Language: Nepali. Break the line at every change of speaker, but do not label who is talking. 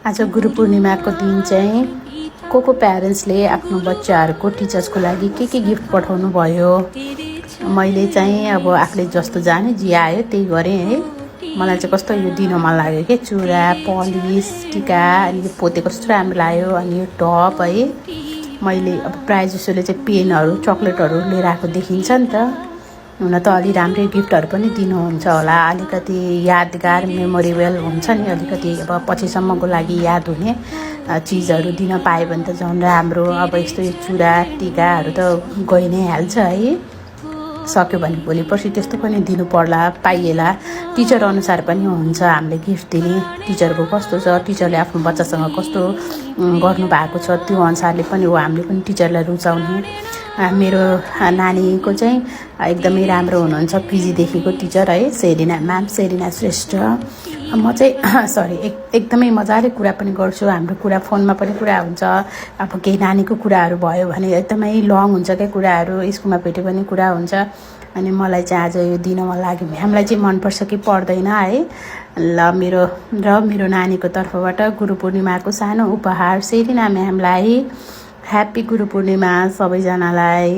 आज गुरु पूर्णिमाको दिन चाहिँ को प्यारेन्ट्सले आफ्नो बच्चाहरूको टिचर्सको लागि के गिफ्ट पठाउनु भयो। मैले चाहिँ अब आफूले जस्तो जाने जे आयो त्यही गरेँ है। मलाई चाहिँ कस्तो यो दिन मन लाग्यो कि चुरा पलिस टिका अनि यो पोतेको कस्तो राम्रो लाग्यो। अनि यो टप है मैले अब प्रायः जसोले चाहिँ पेनहरू चक्लेटहरू लिएर आएको देखिन्छ नि त। हुन त अलि राम्रै गिफ्टहरू पनि दिनुहुन्छ होला, अलिकति यादगार मेमोरेबल हुन्छ नि, अलिकति अब पछिसम्मको लागि याद हुने चिजहरू दिन पायो भने त झन् राम्रो। अब यस्तो यो चुरा टिकाहरू त गइ नै हाल्छ है, सक्यो भने भोलि पर्सि त्यस्तो पनि दिनु पर्ला पाइएला। टिचर अनुसार पनि हुन्छ हामीले गिफ्ट दिने, टिचरको कस्तो छ, टिचरले आफ्नो बच्चासँग कस्तो गर्नु भएको छ त्यो अनुसारले पनि हो हामीले पनि टिचरलाई रुचाउने। मेरो नानीको चाहिँ एकदमै राम्रो हुनुहुन्छ, पिजीदेखिको टिचर है, सेरिना म्याम, सेरिना श्रेष्ठ। म चाहिँ सरी एकदमै मजाले कुरा पनि गर्छु, हाम्रो कुरा फोनमा पनि कुरा हुन्छ। अब केही नानीको कुराहरू भयो भने एकदमै लङ हुन्छ क्या कुराहरू, स्कुलमा भेट्यो भने कुरा हुन्छ। अनि मलाई चाहिँ आज यो दिन मन लाग्यो। म्यामलाई चाहिँ मनपर्छ कि पर्दैन है। ल मेरो नानीको तर्फबाट गुरु पूर्णिमाको सानो उपहार सेरिना म्यामलाई। ह्याप्पी गुरु पूर्णिमा सबैजनालाई।